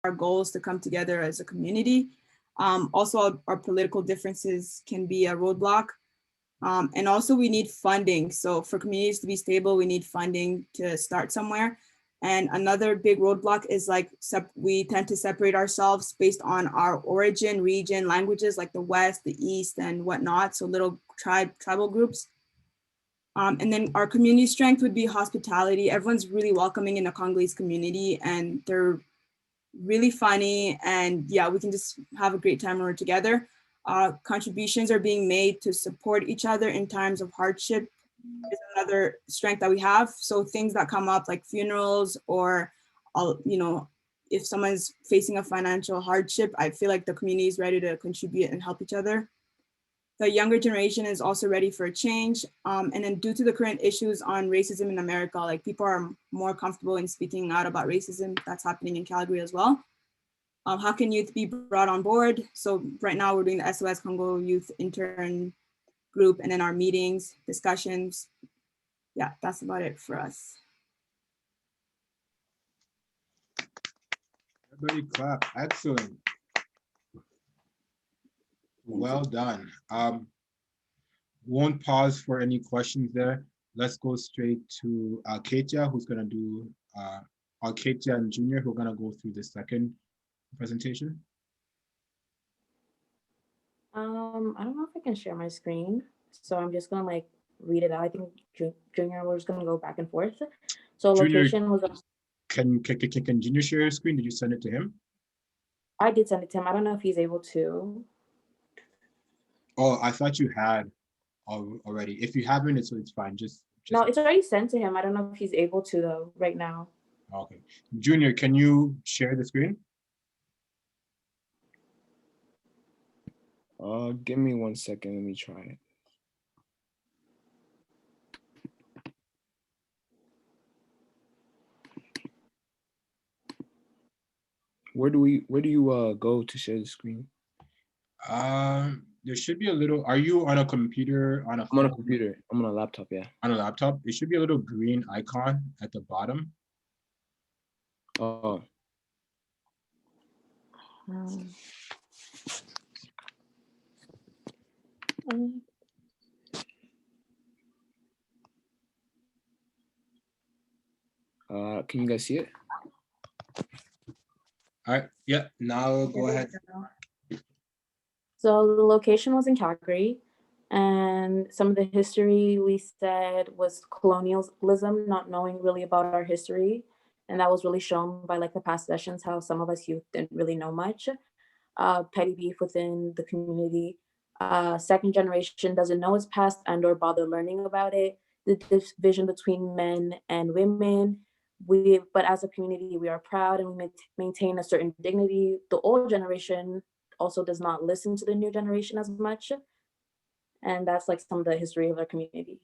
our goals to come together as a community. Also, our political differences can be a roadblock. And also we need funding. So for communities to be stable, we need funding to start somewhere. And another big roadblock is like, we tend to separate ourselves based on our origin, region, languages, like the West, the East, and whatnot. So little tribal groups. And then our community strength would be hospitality. Everyone's really welcoming in the Congolese community, and they're really funny. And yeah, we can just have a great time when we're together. Contributions are being made to support each other in times of hardship is another strength that we have. So things that come up like funerals or, if someone's facing a financial hardship, I feel like the community is ready to contribute and help each other. The younger generation is also ready for a change. And then due to the current issues on racism in America, like people are more comfortable in speaking out about racism that's happening in Calgary as well. How can youth be brought on board? So right now we're doing the SOS Congo Youth Intern Group, and then our meetings, discussions. Yeah, that's about it for us. Everybody clap. Excellent. Well done. Won't pause for any questions there. Let's go straight to Katia, who's going to do, Katia and Junior, who are going to go through the second presentation. I don't know if I can share my screen, so I'm just gonna like read it out. I think Junior was gonna go back and forth. So Junior, location was. Can Junior share your screen? Did you send it to him? I did send it to him. I don't know if he's able to. Oh, I thought you had already. If you haven't, it's fine. Just no, it's already sent to him. I don't know if he's able to though right now. Okay, Junior, can you share the screen? Give me 1 second. Let me try it. Where do you go to share the screen? There should be a little. Are you on a computer? I'm on a computer. I'm on a laptop. Yeah. On a laptop, it should be a little green icon at the bottom. Oh. Can you guys see it? All right. Yeah. Now go ahead. So the location was in Calgary, and some of the history we said was colonialism, not knowing really about our history. And that was really shown by like the past sessions, how some of us youth didn't really know much. Petty beef within the community. Second generation doesn't know its past and or bother learning about it. The division between men and women. But as a community, we are proud and we maintain a certain dignity. The old generation also does not listen to the new generation as much. And that's like some of the history of our community.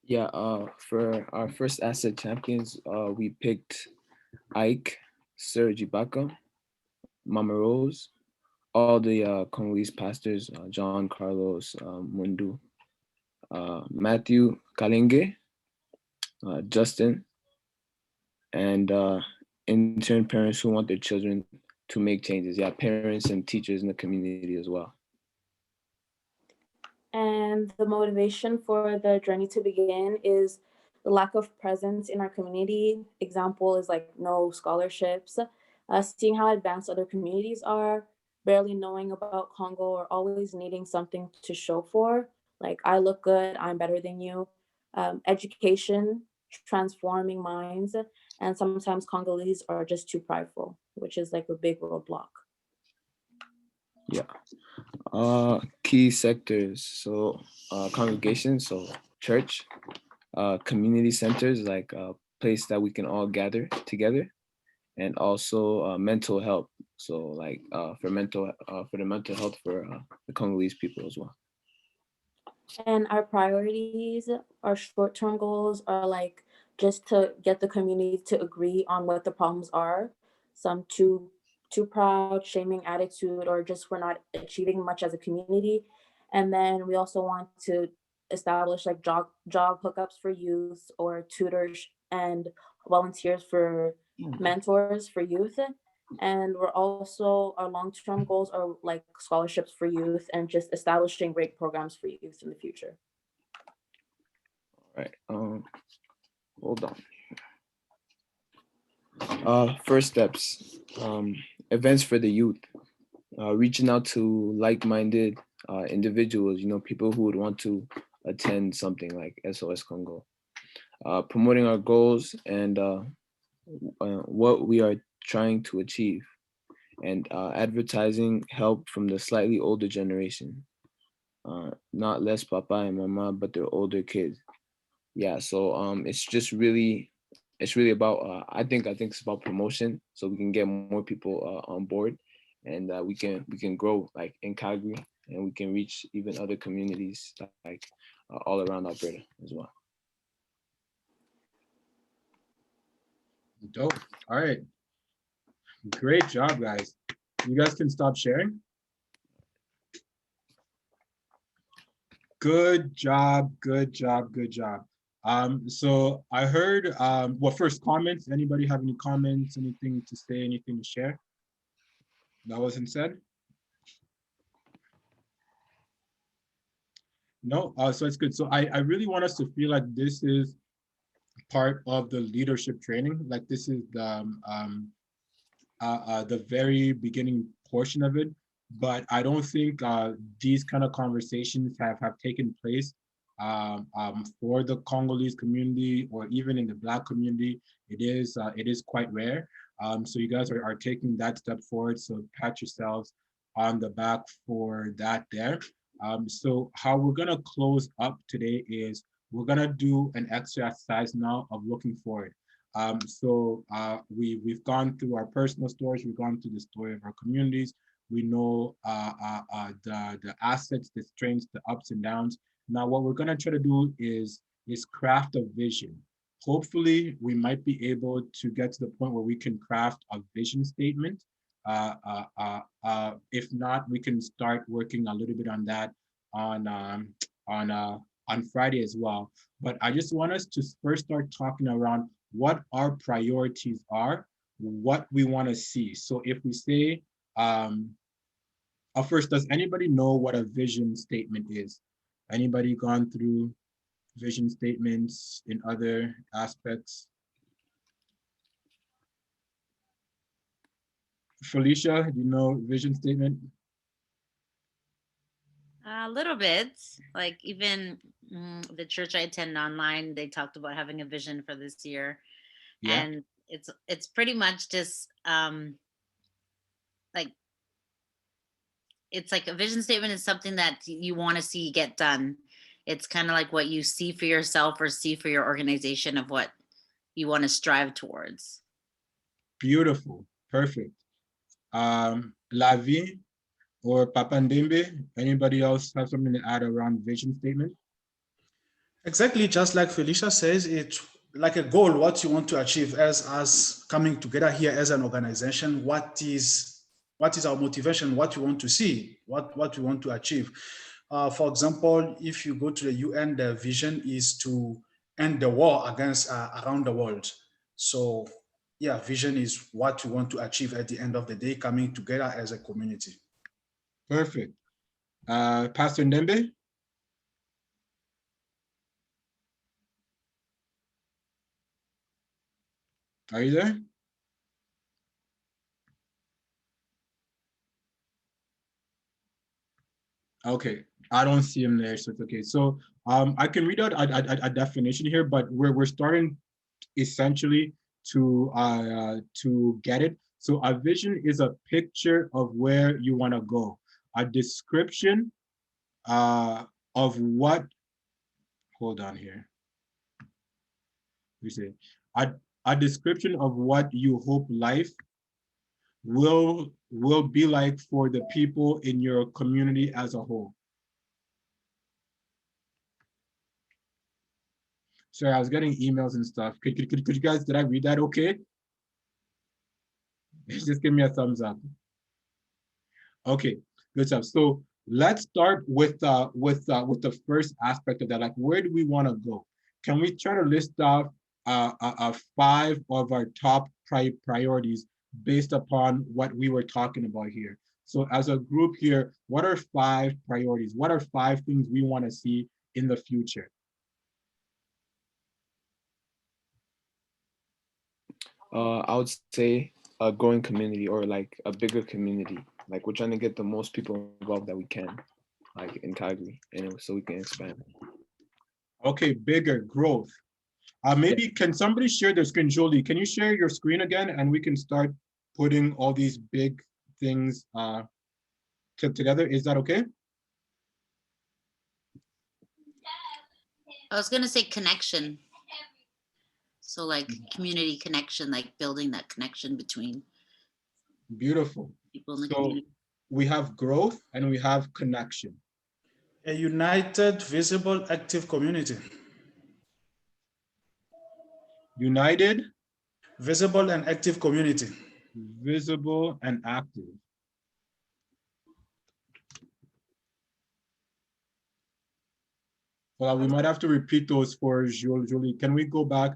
Yeah, for our first asset champions, we picked Ike, Sir Jibaka, Mama Rose, all the Congolese pastors, John Carlos Mundu, Matthew Kalenge, Justin, and intern parents who want their children to make changes. Yeah, parents and teachers in the community as well. And the motivation for the journey to begin is the lack of presence in our community. Example is like no scholarships, seeing how advanced other communities are, barely knowing about Congo, or always needing something to show for. Like, I look good, I'm better than you. Education, transforming minds, and sometimes Congolese are just too prideful, which is like a big roadblock. Yeah. Key sectors, so congregations, so church, community centers, like a place that we can all gather together, and also mental health, so like for the mental health for the Congolese people as well. And our priorities, our short-term goals are like just to get the community to agree on what the problems are. Some too proud, shaming attitude, or just we're not achieving much as a community. And then we also want to establish like job hookups for youth, or tutors and volunteers for mentors for youth. And we're also, our long-term goals are like scholarships for youth and just establishing great programs for youth in the future. All right. Hold on. First steps. Events for the youth. Reaching out to like-minded individuals, people who would want to attend something like SOS Congo. Promoting our goals and what we are trying to achieve, and advertising help from the slightly older generation, not less papa and mama, but their older kids. Yeah, so it's really about I think it's about promotion, so we can get more people on board, and we can grow like in Calgary, and we can reach even other communities like all around Alberta as well. Dope. All right. Great job, guys. You guys can stop sharing. Good job, good job, good job. So I heard, well, first comments. Anybody have any comments, anything to say, anything to share that wasn't said? No, so it's good. So I really want us to feel like this is part of the leadership training. Like this is the very beginning portion of it. But I don't think these kind of conversations have taken place for the Congolese community or even in the Black community. It is quite rare. So you guys are taking that step forward. So pat yourselves on the back for that there. So how we're gonna close up today is we're gonna do an exercise now of looking forward. We've gone through our personal stories, we've gone through the story of our communities. We know the assets, the strengths, the ups and downs. Now, what we're gonna try to do is craft a vision. Hopefully, we might be able to get to the point where we can craft a vision statement. If not, we can start working a little bit on that on Friday as well. But I just want us to first start talking around what our priorities are, what we want to see. So if we say, first, does anybody know what a vision statement is? Anybody gone through vision statements in other aspects? Felicia, do you know vision statement? A little bit, like even the church I attend online, they talked about having a vision for this year. Yeah. And it's pretty much just like, it's like a vision statement is something that you want to see get done. It's kind of like what you see for yourself or see for your organization of what you want to strive towards. Beautiful, perfect. Lavi or Papa Ndembe, anybody else have something to add around vision statement? Exactly, just like Felicia says, it's like a goal, what you want to achieve as us coming together here as an organization. What is our motivation, what we want to see, what we want to achieve. For example, if you go to the UN, the vision is to end the war against around the world. So yeah, vision is what we want to achieve at the end of the day, coming together as a community. Perfect. Pastor Ndembe? Are you there? Okay, I don't see him there, so it's okay. So I can read out a definition here, but we're starting essentially to get it. So a vision is a picture of where you want to go, a description of what. Hold on here. We say a description of what you hope life will be like for the people in your community as a whole. Sorry, I was getting emails and stuff. Could you guys, did I read that okay? Just give me a thumbs up. Okay, good stuff. So let's start with the first aspect of that. Like, where do we want to go? Can we try to list off 5 of our top priorities based upon what we were talking about here. So as a group here, what are 5 priorities? What are 5 things we want to see in the future? I would say a growing community, or like a bigger community. Like we're trying to get the most people involved that we can, like in Calgary, and so we can expand. Okay, bigger growth. Maybe can somebody share their screen? Jolie, can you share your screen again, and we can start putting all these big things together? Is that okay? I was gonna say connection. So like community connection, like building that connection between Beautiful. people in the So community. we have growth and we have connection. A united, visible, active community. United, Visible and active community. visible, and active. Well, we might have to repeat those for Julie. Can we go back?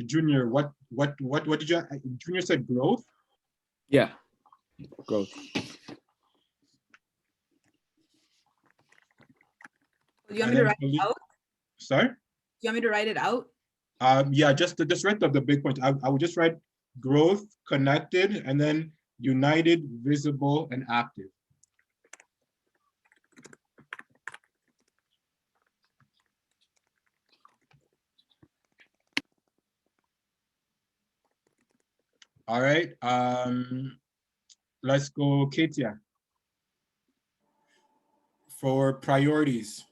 Junior, what did you? Junior said growth. Yeah, growth. Do you want me to write it Felicia- out? Sorry. Do you want me to write it out? Yeah, just write the big points. I would just write growth, connected, and then united, visible, and active. All right. Let's go, Katia. For priorities.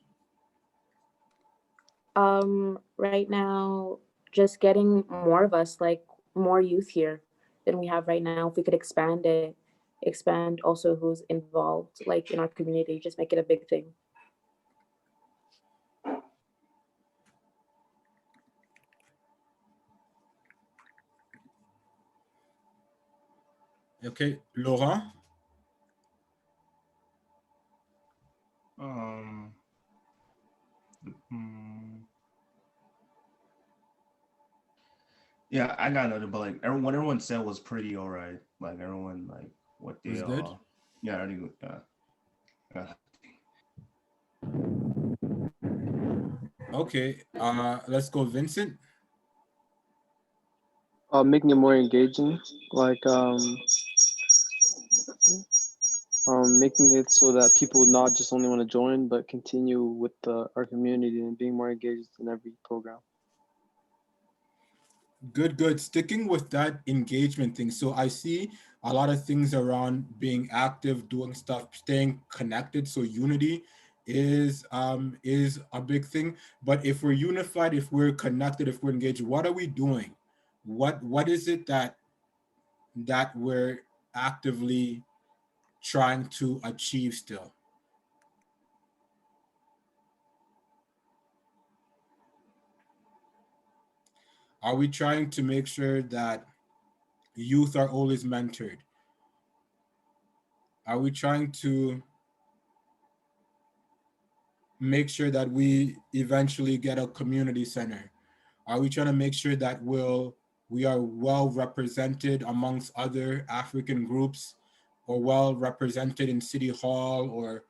Right now, just getting more of us, like more youth here than we have right now. If we could expand it, expand also who's involved, like in our community, just make it a big thing. Okay, Laurent. Yeah, I got another, but like what everyone said was pretty all right. Like everyone, like what they Was good? yeah, I think yeah. Okay, let's go, Vincent. Making it more engaging, like making it so that people not just only want to join, but continue with our community and being more engaged in every program. Good. Sticking with that engagement thing. So I see a lot of things around being active, doing stuff, staying connected. So unity is a big thing. But if we're unified, if we're connected, if we're engaged, what are we doing? What is it that we're actively trying to achieve still? Are we trying to make sure that youth are always mentored? Are we trying to make sure that we eventually get a community center? Are we trying to make sure that we are well represented amongst other African groups, or well represented in City Hall, or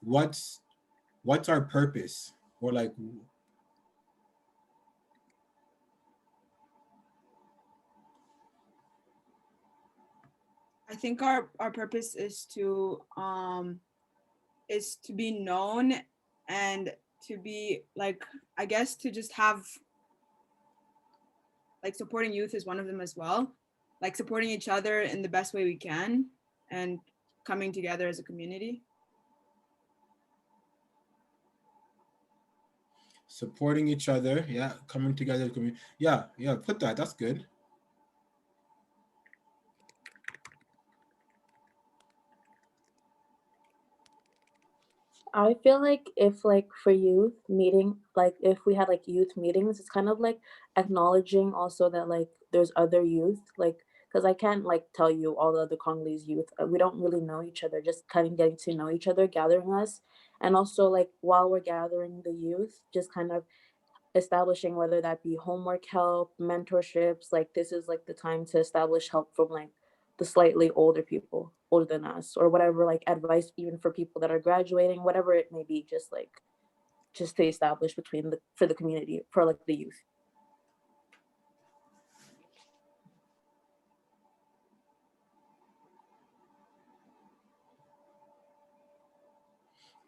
what's our purpose? Or like, I think our purpose is to be known, and to be like, I guess, to just have, like, supporting youth is one of them as well, like supporting each other in the best way we can and coming together as a community. supporting each other, yeah, coming together, yeah, put that, that's good. I feel like if like for youth meeting, like if we had like youth meetings, it's kind of like acknowledging also that like there's other youth, like because I can't like tell you all the other Congolese youth. We don't really know each other, just kind of getting to know each other, gathering us. And also like while we're gathering the youth, just kind of establishing whether that be homework help, mentorships, like this is like the time to establish help from like the slightly older people, older than us, or whatever, like advice even for people that are graduating, whatever it may be, just to establish between the for the community, for like the youth.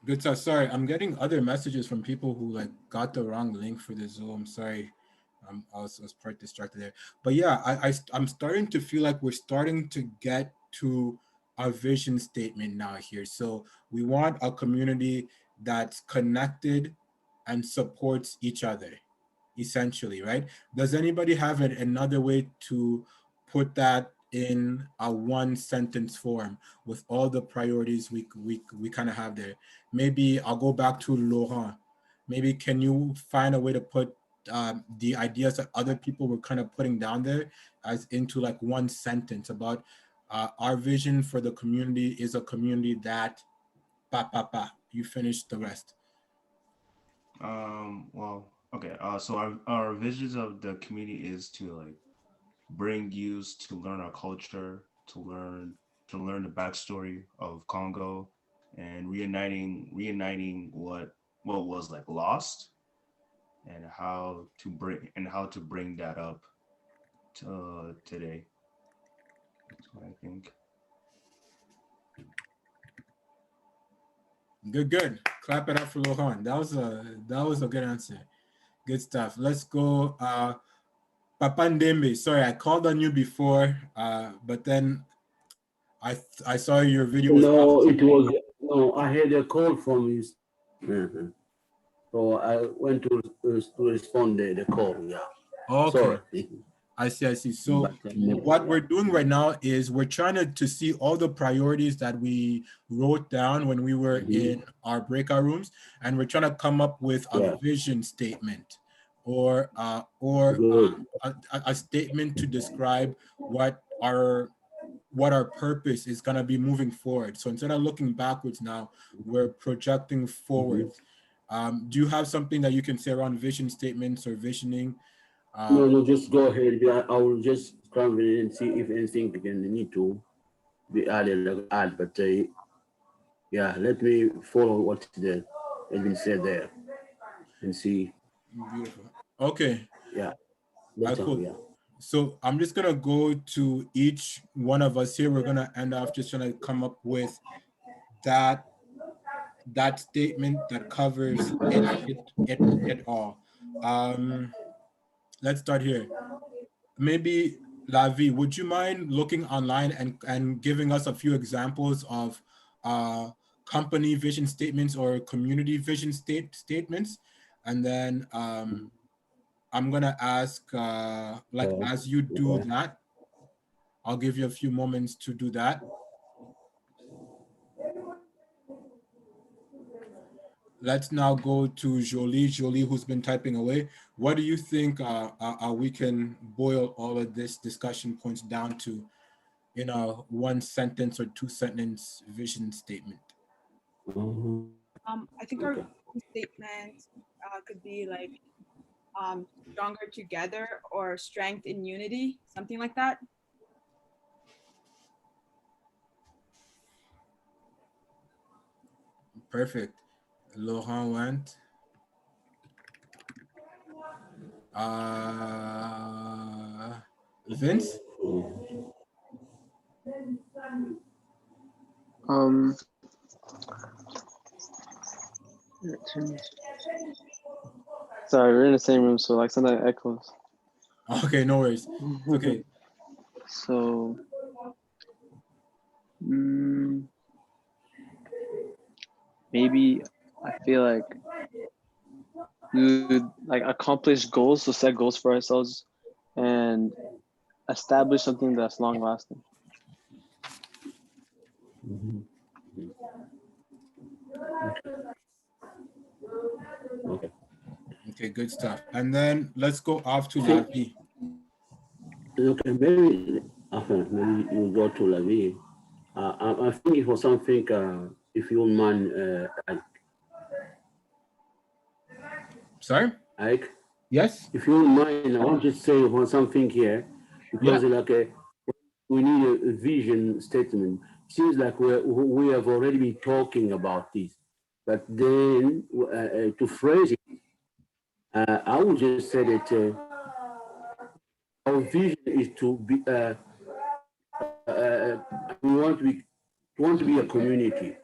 Good stuff. Sorry, I'm getting other messages from people who like got the wrong link for the Zoom. Sorry, I was part distracted there. But yeah, I'm starting to feel like we're starting to get to our vision statement now here. So we want a community that's connected and supports each other, essentially, right? Does anybody have another way to put that in a one sentence form with all the priorities we kind of have there? Maybe I'll go back to Laurent. Maybe can you find a way to put the ideas that other people were kind of putting down there as into like one sentence about our vision for the community is a community that you finish the rest. Well, okay. So our visions of the community is to like bring youth to learn our culture, to learn the backstory of Congo, and reuniting what was like lost, and how to bring that up to today. That's what I think. Good. Clap it up for Laurent. That was a good answer. Good stuff. Let's go. Papandembe. Sorry, I called on you before, but then I saw your video was No, off. it was no. I had a call from his. Mhm. So I went to respond the call. Yeah. Okay. Sorry. I see. So But, what we're doing right now is we're trying to see all the priorities that we wrote down when we were in our breakout rooms, and we're trying to come up with a vision statement or a statement to describe what our purpose is going to be moving forward. So instead of looking backwards now, we're projecting forward. Do you have something that you can say around vision statements or visioning? No, just go ahead. Yeah, I will just come in and see if anything can need to be added. But yeah, let me follow what's there has been said there and see. Beautiful. Okay. Yeah. Cool. Yeah. So I'm just gonna go to each one of us here. We're gonna end off just trying to come up with that statement that covers it all. Let's start here. Maybe Lavi, would you mind looking online and giving us a few examples of company vision statements or community vision statements? And then I'm gonna ask, as you do that, I'll give you a few moments to do that. Let's now go to Jolie. Jolie, who's been typing away. What do you think we can boil all of this discussion points down to in a one sentence or two sentence vision statement? I think our statement could be like stronger together or strength in unity, something like that. Perfect. Laurent went. Vince? Sorry, we're in the same room, so like sometimes it echoes. Okay, no worries. Okay. So, maybe I feel like we would like accomplish goals, so set goals for ourselves, and establish something that's long lasting. Okay, good stuff. And then let's go off to Lavi. Okay, maybe you go to Lavi. I'm thinking for something. If you mind, Sorry? Ike. Yes. If you don't mind, I want to say something here because we need a vision statement. Seems like we have already been talking about this, but then to phrase it, I would just say that our vision is to be. We want to be a community.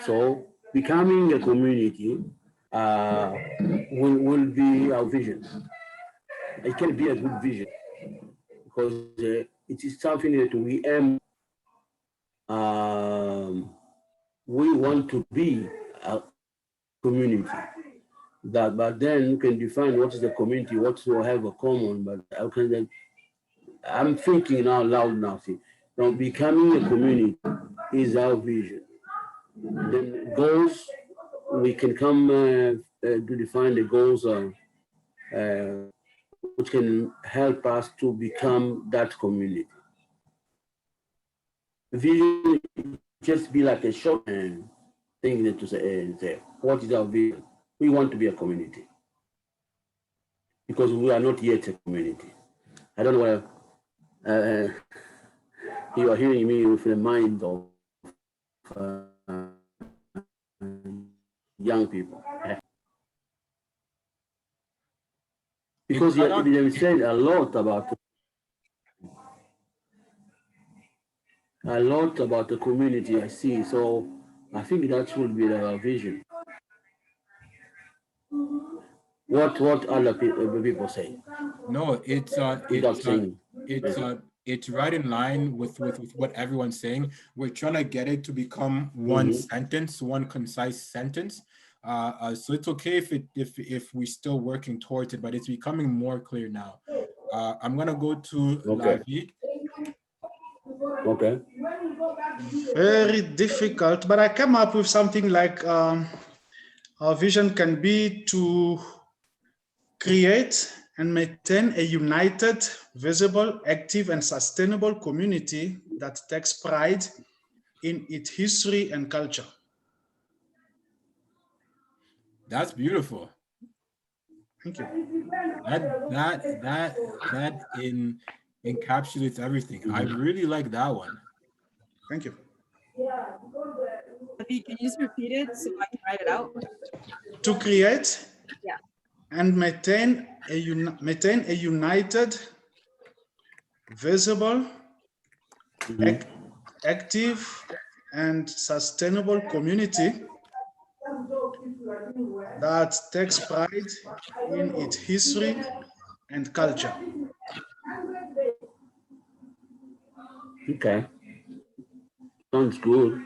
So becoming a community uh, will be our vision. It can be a good vision because it is something that we aim. Um, we want to be a community. But then you can define what is a community, what will have a common. But I'm thinking out loud now. See, now becoming a community is our vision. Then goals, we can come to define the goals which can help us to become that community. Vision just be like a short thing that to say, what is our vision? We want to be a community because we are not yet a community. I don't know whether you are hearing me with the mind of young people. Because they said a lot about the community I see. So I think that should be the vision. What other people say? No, it's right in line with what everyone's saying. We're trying to get it to become one sentence, one concise sentence. So it's okay if we're still working towards it, but it's becoming more clear now. I'm gonna go to Lavi. Okay. Very difficult, but I came up with something like our vision can be to create and maintain a united, visible, active, and sustainable community that takes pride in its history and culture. That's beautiful. Thank you. That encapsulates everything. I really like that one. Thank you. Can you just repeat it so I can write it out? To create Yeah. and maintain a united, visible, active, and sustainable community that takes pride in its history and culture. Okay. Sounds good.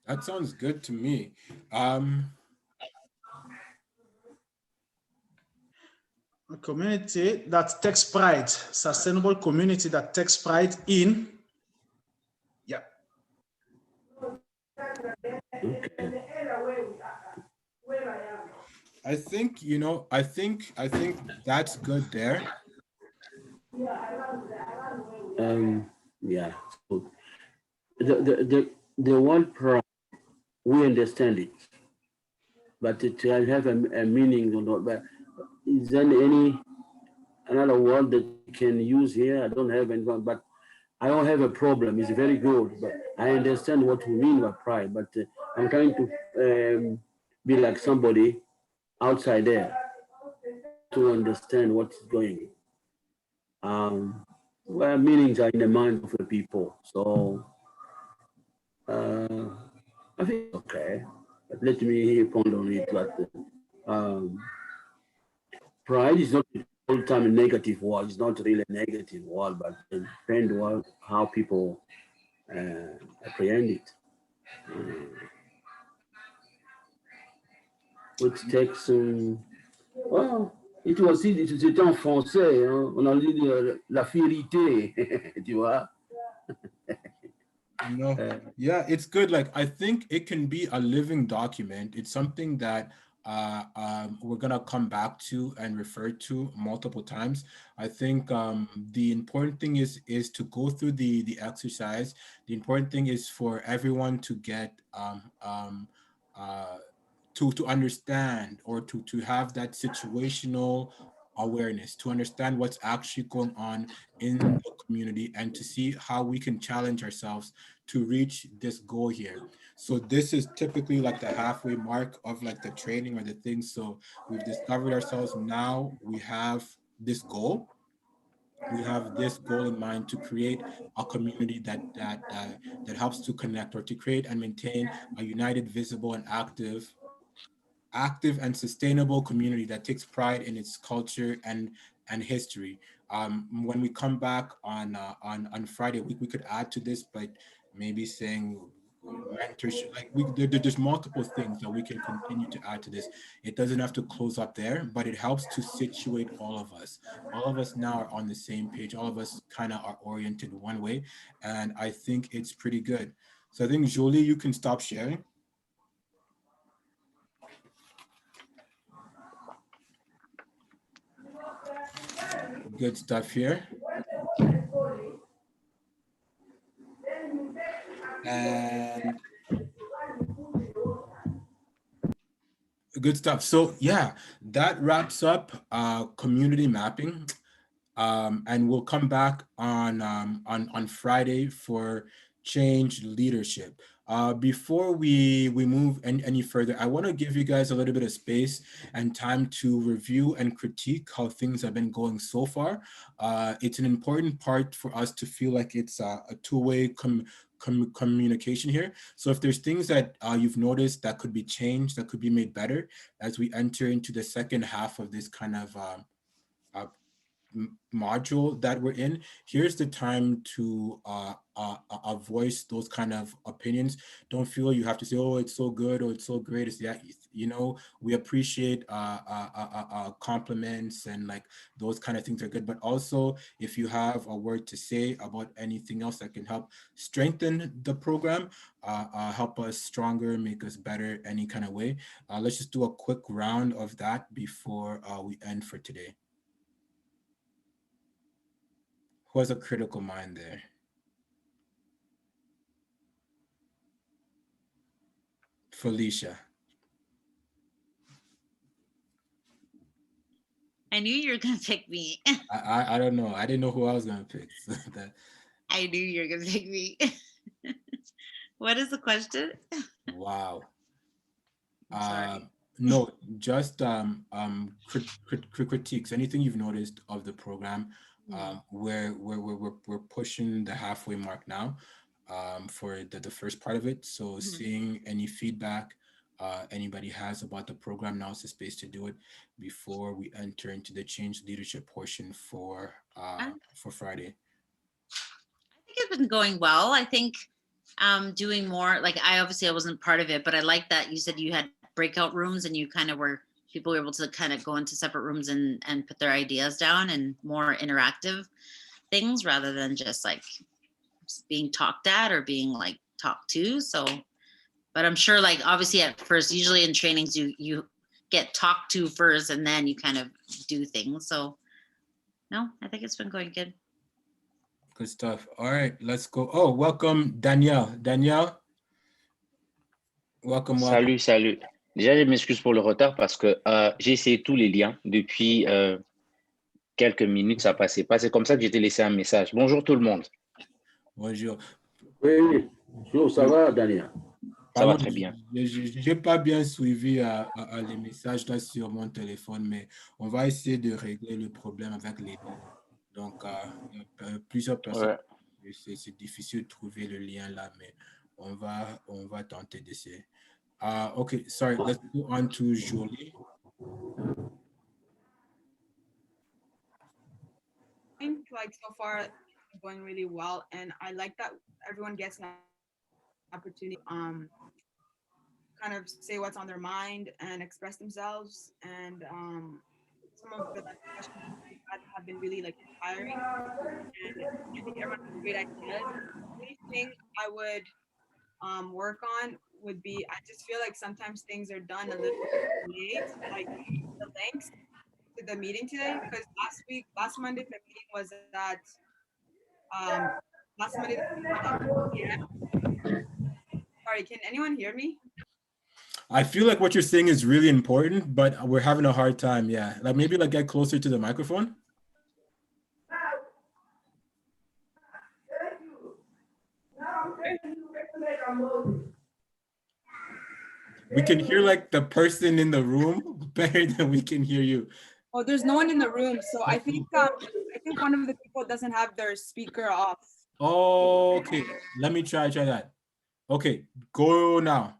That sounds good to me. A community that takes pride, sustainable community that takes pride in, yeah. Okay. I think that's good there. Yeah. So the word pride, we understand it, but it can have a meaning or not. But is there another word that you can use here? I don't have anyone, but I don't have a problem. It's very good, but I understand what we mean by pride. But I'm trying to be like somebody outside there to understand what's going. Well, meanings are in the mind of the people, so I think okay. But let me ponder on it. But pride is not all the time a negative word. It's not really a negative word, but it depends on how people apprehend it. Which takes well, c'était en français, hein? On a dit la vérité, tu vois. Yeah, it's good. Like, I think it can be a living document. It's something that we're gonna come back to and refer to multiple times. I think the important thing is to go through the exercise. The important thing is for everyone to get to understand or to have that situational awareness, to understand what's actually going on in the community, and to see how we can challenge ourselves to reach this goal here. So this is typically like the halfway mark of like the training or the thing. So we've discovered ourselves. Now we have this goal. We have this goal in mind to create a community that helps to connect, or to create and maintain a united, visible, and active and sustainable community that takes pride in its culture and history. When we come back on Friday, we could add to this, but maybe saying mentorship, like there's multiple things that we can continue to add to this. It doesn't have to close up there, but it helps to situate all of us. All of us now are on the same page. All of us kind of are oriented one way, and I think it's pretty good. So I think Jolie, you can stop sharing. Good stuff here. And good stuff. So yeah, that wraps up community mapping. And we'll come back on Friday for change leadership. Before we move any further, I want to give you guys a little bit of space and time to review and critique how things have been going so far. It's an important part for us to feel like it's a two-way communication here. So if there's things that you've noticed that could be changed, that could be made better as we enter into the second half of this kind of module that we're in, here's the time to voice those kind of opinions. Don't feel you have to say, oh, it's so good or it's so great. It's, yeah, you know, we appreciate compliments, and like those kind of things are good. But also, if you have a word to say about anything else that can help strengthen the program, help us stronger, make us better, any kind of way, let's just do a quick round of that before we end for today. Who has a critical mind there? Felicia. I knew you were gonna pick me. I don't know. I didn't know who I was gonna pick. So that, I knew you were gonna pick me. What is the question? wow. Sorry. No, just critiques. Anything you've noticed of the program, we're pushing the halfway mark now, for the first part of it. So seeing any feedback anybody has about the program, now is the space to do it before we enter into the change leadership portion for Friday. I think it's been going well. I think doing more, like I wasn't part of it, but I like that you said you had breakout rooms and you kind of were, people were able to kind of go into separate rooms and put their ideas down, and more interactive things rather than just like being talked at or being like talked to. So, but I'm sure like obviously at first, usually in trainings, you get talked to first and then you kind of do things. So no, I think it's been going good. Good stuff. All right, let's go. Oh, welcome, Danielle. Danielle, welcome. Salut, salut. Déjà, je m'excuse pour le retard parce que j'ai essayé tous les liens depuis quelques minutes, ça passait pas. C'est comme ça que j'ai laissé un message. Bonjour tout le monde. Bonjour. Oui, bonjour, ça va, Daniel? Ça va très bien. Je n'ai pas bien suivi les messages là sur mon téléphone, mais on va essayer de régler le problème avec les deux. Donc, il y a plusieurs personnes. Ouais. C'est difficile de trouver le lien là, mais on va tenter d'essayer. Okay, sorry, let's go on to Jolie. Like so far, it's going really well, and I like that everyone gets an opportunity kind of say what's on their mind and express themselves, and some of the questions we've had have been really like inspiring, and I think everyone has great ideas. The only thing I would work on would be, I just feel like sometimes things are done a little bit late, like the links to the meeting today, because last Monday the meeting was at last Monday the meeting was at 4 p.m. Sorry, can anyone hear me? I feel like what you're saying is really important, but we're having a hard time. Yeah, like maybe like get closer to the microphone. We can hear like the person in the room better than we can hear you. Oh, there's no one in the room, so I think one of the people doesn't have their speaker off. Okay, let me try that. Okay, go now.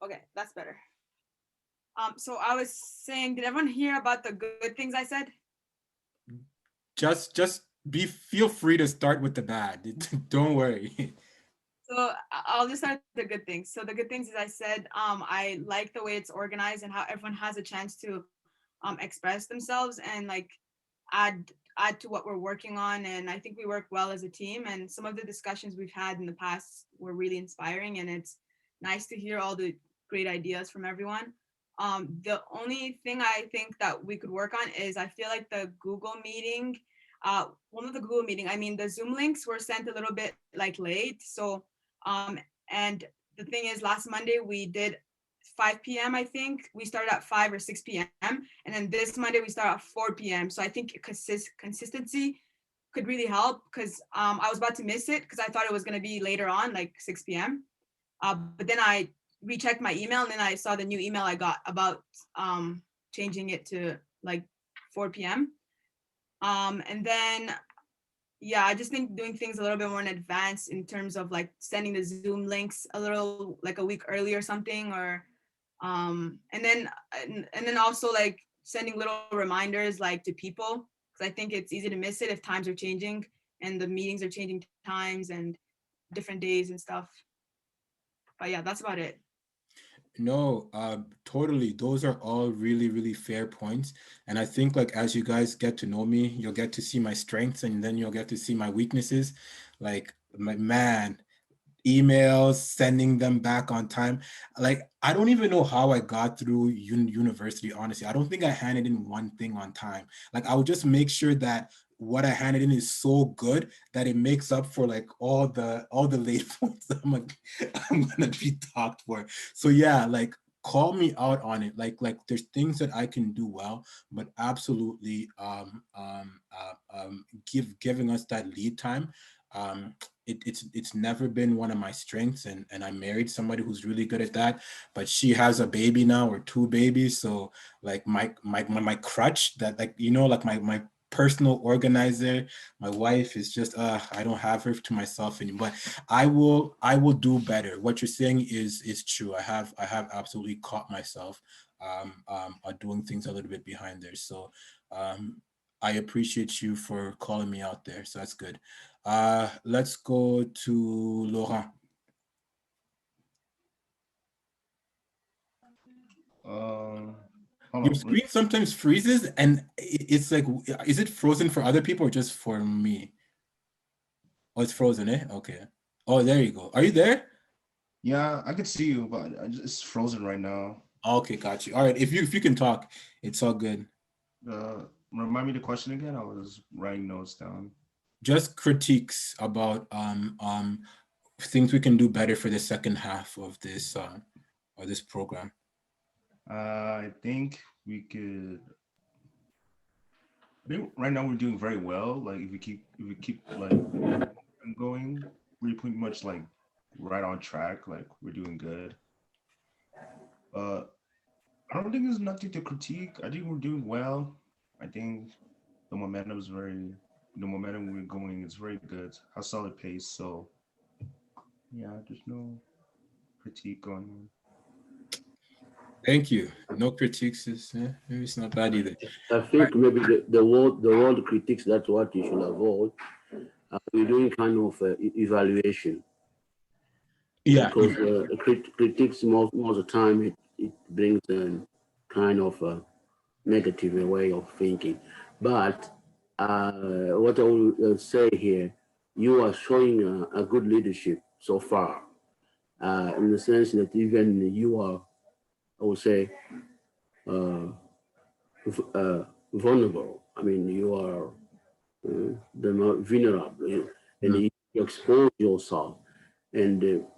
Okay, that's better. So I was saying, did everyone hear about the good things I said? Just feel free to start with the bad. Don't worry. So I'll just start with the good things. So the good things, as I said, I like the way it's organized and how everyone has a chance to express themselves and like add to what we're working on. And I think we work well as a team. And some of the discussions we've had in the past were really inspiring. And it's nice to hear all the great ideas from everyone. The only thing I think that we could work on is I feel like the Google meeting, the Zoom links were sent a little bit like late. So, and the thing is last Monday we did 5 p.m. I think we started at 5 or 6 p.m. and then this Monday we start at 4 p.m. So I think consistency could really help because I was about to miss it because I thought it was going to be later on, like 6 p.m. But then I rechecked my email and then I saw the new email I got about changing it to like 4 p.m. And then, yeah, I just think doing things a little bit more in advance in terms of like sending the Zoom links a little like a week early or something, or and then also like sending little reminders like to people because I think it's easy to miss it if times are changing and the meetings are changing times and different days and stuff. But yeah, that's about it. No, totally. Those are all really, really fair points. And I think like as you guys get to know me, you'll get to see my strengths and then you'll get to see my weaknesses. Like my man, emails, sending them back on time. Like, I don't even know how I got through university, honestly. I don't think I handed in one thing on time. Like, I would just make sure that what I handed in is so good that it makes up for like all the late points that I'm gonna be talked for. So yeah, like call me out on it. Like there's things that I can do well, but absolutely giving us that lead time. It's never been one of my strengths, and I married somebody who's really good at that, but she has a baby now or two babies, so like my crutch that like like my personal organizer, my wife is just I don't have her to myself anymore. But I will do better. What you're saying is true. I have absolutely caught myself doing things a little bit behind there, so I appreciate you for calling me out there, so that's good. Let's go to Laurent. Your screen sometimes freezes and it's like, is it frozen for other people or just for me? Oh, it's frozen, eh? Okay. Oh, there you go. Are you there? Yeah, I could see you, but it's frozen right now. Okay, got you. All right, if you can talk, it's all good. Remind me the question again. I was writing notes down. Just critiques about things we can do better for the second half of this program. I think we could. I think right now we're doing very well. Like if we keep like going, we're pretty much like right on track. Like we're doing good. I don't think there's nothing to critique. I think we're doing well. I think the momentum we're going is very good. A solid pace. So yeah, there's no critique going on. Thank you. No critiques is maybe it's not bad either. I think maybe the word critiques, that's what you should avoid. We're doing kind of evaluation. Yeah. Because critiques most of the time it brings a kind of a negative way of thinking. But what I will say here, you are showing a good leadership so far, in the sense that even you are, I would say, vulnerable. I mean, you are the more vulnerable, and you expose yourself. And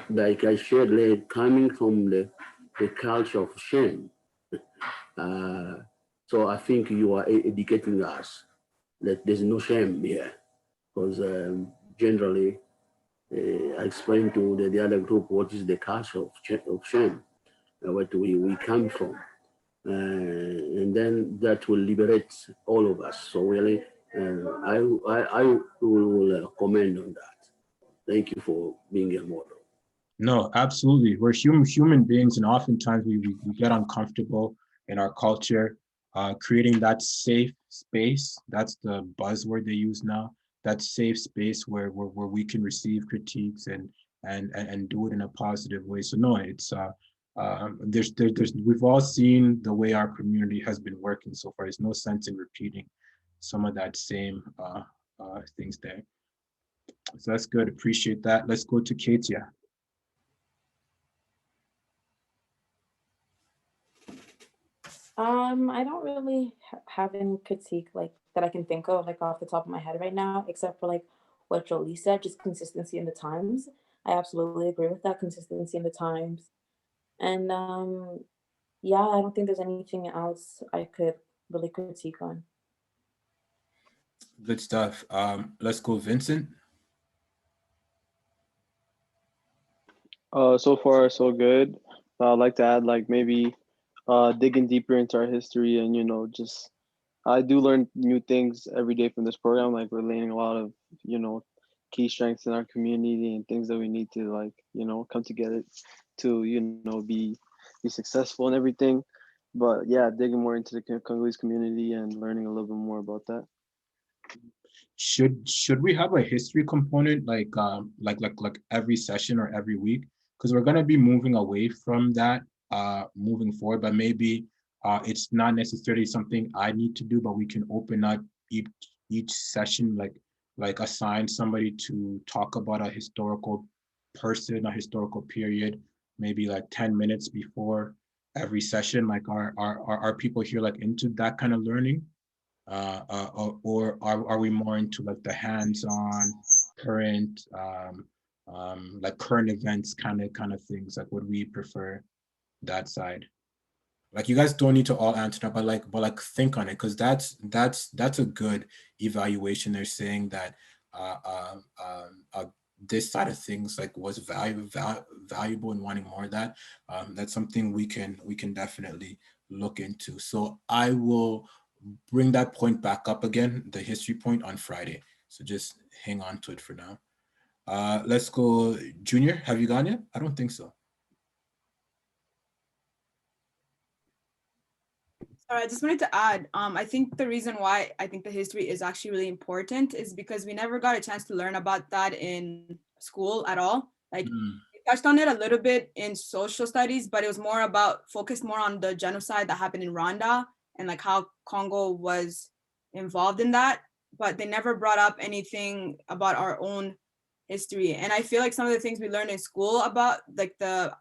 like I shared, coming from the the culture of shame. So I think you are educating us that there's no shame here, because generally I explained to the other group what is the culture of shame, what we come from. And then that will liberate all of us. So really, I will comment on that. Thank you for being a model. No, absolutely. We're human beings, and oftentimes we get uncomfortable in our culture. Creating that safe space, that's the buzzword they use now, that safe space where we can receive critiques and do it in a positive way. So no, it's there's we've all seen the way our community has been working so far. There's no sense in repeating some of that same things there. So that's good. Appreciate that. Let's go to Katia. I don't really have any critique like that I can think of like off the top of my head right now, except for like what Jolie said, just consistency in the times. I absolutely agree with that, consistency in the times. And yeah, I don't think there's anything else I could really critique on. Good stuff. Let's go, Vincent. So far so good. I'd like to add like maybe digging deeper into our history, and just I do learn new things every day from this program. Like we're learning a lot of key strengths in our community and things that we need to like come together to be successful and everything. But yeah, digging more into the Congolese community and learning a little bit more about that. Should we have a history component like every session or every week? Because we're gonna be moving away from that moving forward, but maybe it's not necessarily something I need to do, but we can open up each session, like assign somebody to talk about a historical person, a historical period, maybe like 10 minutes before every session. Like are people here like into that kind of learning? Or are we more into like the hands-on current like current events kind of things? Like would we prefer that side? Like you guys don't need to all answer that, but think on it, because that's a good evaluation. They're saying that this side of things like was valuable and wanting more of that. That's something we can definitely look into. So I will bring that point back up again, the history point, on Friday. So just hang on to it for now. Let's go, Junior. Have you gone yet? I don't think so. Sorry, I just wanted to add, I think the reason why I think the history is actually really important is because we never got a chance to learn about that in school at all. Like we touched on it a little bit in social studies, but it was more about focused more on the genocide that happened in Rwanda and like how Congo was involved in that. But they never brought up anything about our own history. And I feel like some of the things we learned in school about like the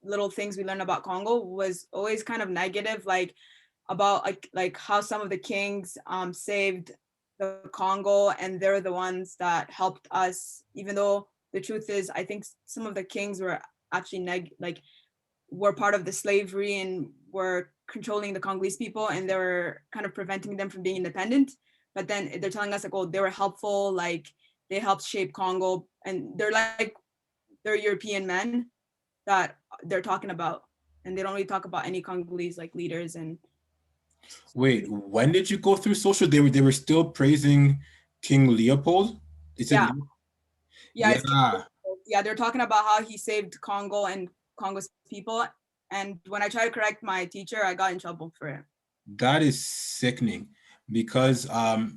little things we learned about Congo was always kind of negative, like about like how some of the kings saved the Congo and they're the ones that helped us, even though the truth is I think some of the kings were actually were part of the slavery and were controlling the Congolese people, and they were kind of preventing them from being independent. But then they're telling us like, oh, they were helpful, like they helped shape Congo, and they're European men that they're talking about, and they don't really talk about any Congolese like leaders. And wait, when did you go through social? They were still praising King Leopold. Yeah. Yeah. Yeah, they're talking about how he saved Congo and Congo's people. And when I tried to correct my teacher, I got in trouble for it. That is sickening, because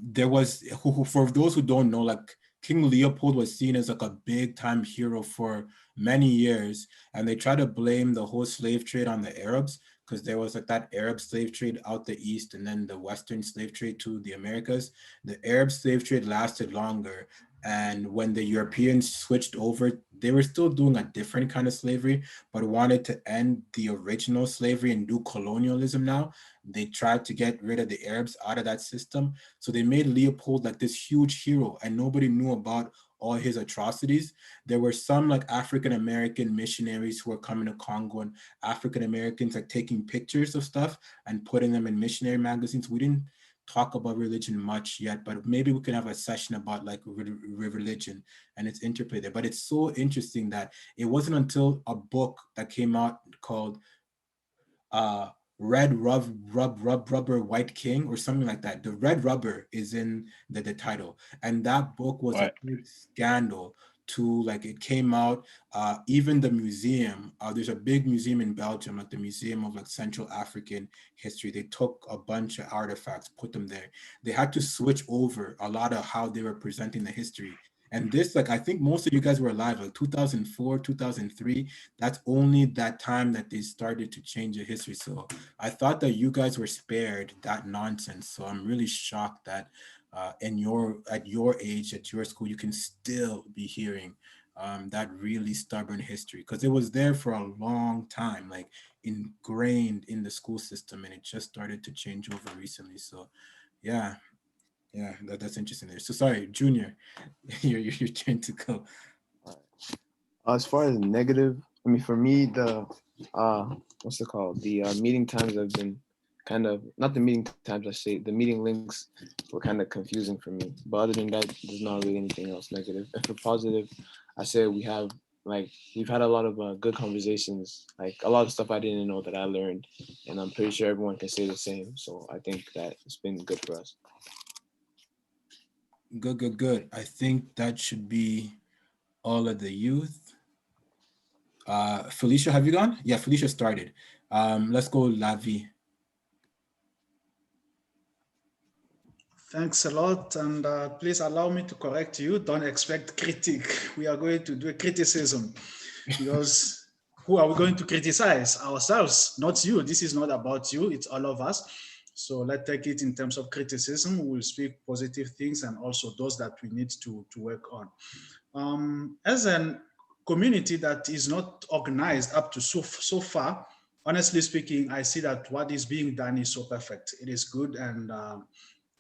there was for those who don't know, like King Leopold was seen as like a big time hero for many years, and they try to blame the whole slave trade on the Arabs, because there was like that Arab slave trade out the east and then the Western slave trade to the Americas. The Arab slave trade lasted longer, and when the Europeans switched over, they were still doing a different kind of slavery, but wanted to end the original slavery and do colonialism now. They tried to get rid of the Arabs out of that system. So they made Leopold like this huge hero, and nobody knew about all his atrocities, there were some like African American missionaries who were coming to Congo, and African Americans like taking pictures of stuff and putting them in missionary magazines. We didn't talk about religion much yet, but maybe we can have a session about like religion and its interplay there. But it's so interesting that it wasn't until a book that came out called Red Rubber White King or something like that. The Red Rubber is in the title, and that book was a big scandal. To like, it came out, even the museum, there's a big museum in Belgium, like the Museum of like Central African History. They took a bunch of artifacts, put them there. They had to switch over a lot of how they were presenting the history. And this, like, I think most of you guys were alive, like 2004, 2003. That's only that time that they started to change the history. So I thought that you guys were spared that nonsense. So I'm really shocked that at your age, at your school, you can still be hearing that really stubborn history, because it was there for a long time, like ingrained in the school system, and it just started to change over recently. So yeah, that's interesting there. So sorry, Junior, you're trying to go. As far as negative, I mean, for me, the what's it called? The meeting times have been kind of, not the meeting times, I say, the meeting links were kind of confusing for me. But other than that, there's not really anything else negative. And for positive, I say we've had a lot of good conversations, like a lot of stuff I didn't know that I learned, and I'm pretty sure everyone can say the same. So I think that it's been good for us. Good. I think that should be all of the youth. Felicia, have you gone? Yeah, Felicia started. Let's go, Lavi. Thanks a lot, and please allow me to correct you. Don't expect critique. We are going to do a criticism, because who are we going to criticize? Ourselves, not you. This is not about you, it's all of us. So let's take it in terms of criticism. We'll speak positive things and also those that we need to work on. As a community that is not organized up to so far, honestly speaking, I see that what is being done is so perfect. It is good, and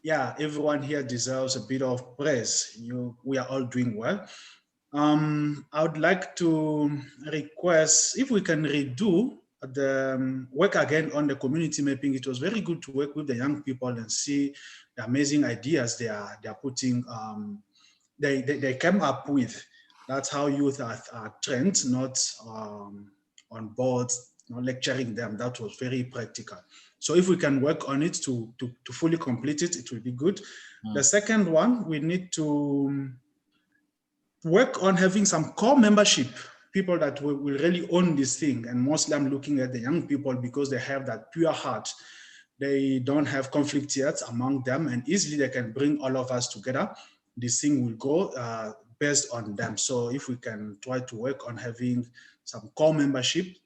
yeah, everyone here deserves a bit of praise. We are all doing well. I would like to request if we can redo the work again on the community mapping. It was very good to work with the young people and see the amazing ideas they are putting. They came up with. That's how youth are trained, not on boards, not lecturing them. That was very practical. So if we can work on it to fully complete it, it will be good. The second one, we need to work on having some core membership, people that will really own this thing. And mostly I'm looking at the young people, because they have that pure heart. They don't have conflict yet among them, and easily they can bring all of us together. This thing will go based on them. So if we can try to work on having some core membership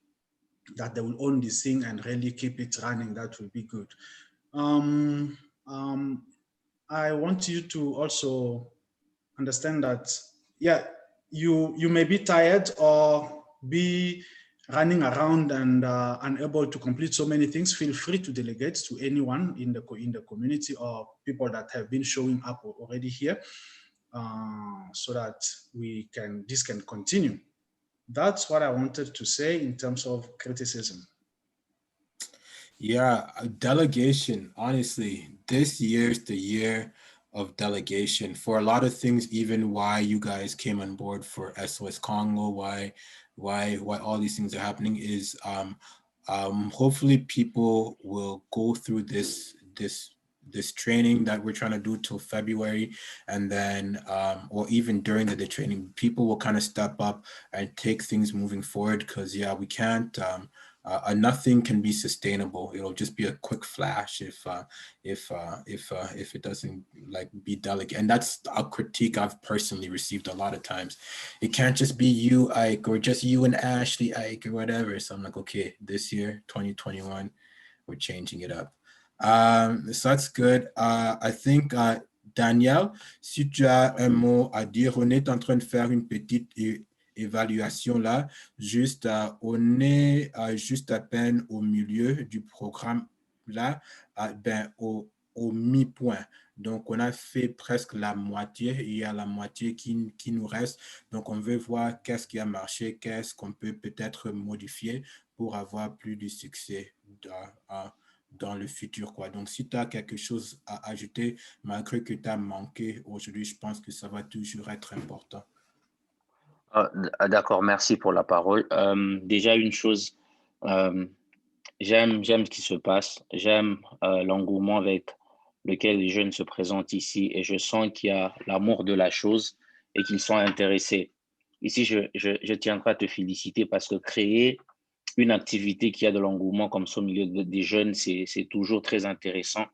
that they will own this thing and really keep it running, that will be good. I want you to also understand that, yeah, you may be tired or be running around and unable to complete so many things. Feel free to delegate to anyone in the community or people that have been showing up already here, so that this can continue. That's what I wanted to say in terms of criticism. Yeah, delegation. Honestly, this year's the year of delegation for a lot of things. Even why you guys came on board for SOS Congo, why all these things are happening is hopefully people will go through this training that we're trying to do till February, and then or even during the training, people will kind of step up and take things moving forward, because yeah, we can't nothing can be sustainable. It'll just be a quick flash if it doesn't like be delicate. And that's a critique I've personally received a lot of times. It can't just be you, Ike, or just you and Ashley, Ike, or whatever. So I'm like, okay, this year, 2021, we're changing it up. So that's good. I think Daniel, si tu as un mot à dire, on est en train de faire une petite évaluation là, juste on est juste à peine au milieu du programme là, ben au au mi-point. Donc, on a fait presque la moitié. Il y a la moitié qui nous reste. Donc, on veut voir qu'est-ce qui a marché, qu'est-ce qu'on peut peut-être modifier pour avoir plus de succès dans le futur, quoi. Donc, si tu as quelque chose à ajouter, malgré que tu as manqué aujourd'hui, je pense que ça va toujours être important. D'accord, merci pour la parole. Déjà, une chose, j'aime ce qui se passe. J'aime l'engouement avec lequel les jeunes se présentent ici et je sens qu'il y a l'amour de la chose et qu'ils sont intéressés. Ici, je tiendrai à te féliciter parce que créer une activité qui a de l'engouement comme ça au milieu des jeunes, c'est toujours très intéressant.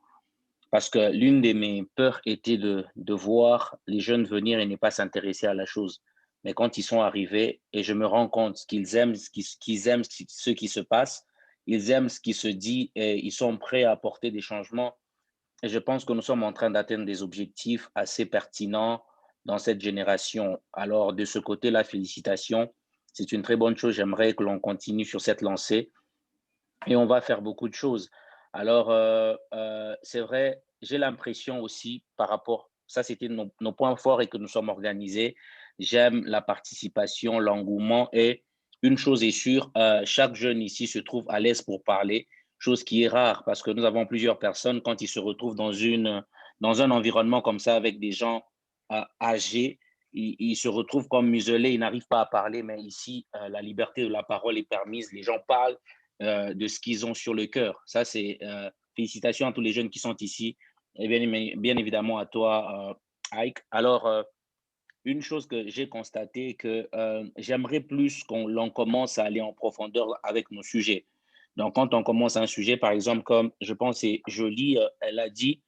Parce que l'une de mes peurs était de voir les jeunes venir et ne pas s'intéresser à la chose. Mais quand ils sont arrivés et je me rends compte qu'ils aiment ce qui se passe, ils aiment ce qui se dit et ils sont prêts à apporter des changements. Et je pense que nous sommes en train d'atteindre des objectifs assez pertinents dans cette génération. Alors, de ce côté-là, félicitations. C'est une très bonne chose. J'aimerais que l'on continue sur cette lancée et on va faire beaucoup de choses. Alors, c'est vrai, j'ai l'impression aussi par rapport, ça c'était nos points forts et que nous sommes organisés. J'aime la participation, l'engouement et une chose est sûre, chaque jeune ici se trouve à l'aise pour parler, chose qui est rare parce que nous avons plusieurs personnes quand ils se retrouvent dans un environnement comme ça avec des gens âgés, ils se retrouvent comme muselés, ils n'arrivent pas à parler, mais ici, la liberté de la parole est permise, les gens parlent de ce qu'ils ont sur le cœur. Ça, c'est félicitations à tous les jeunes qui sont ici et bien évidemment à toi, Ike. Alors, une chose que j'ai constaté, que j'aimerais plus qu'on l'on commence à aller en profondeur avec nos sujets. Donc, quand on commence un sujet, par exemple, comme je pense c'est Jolie, elle a dit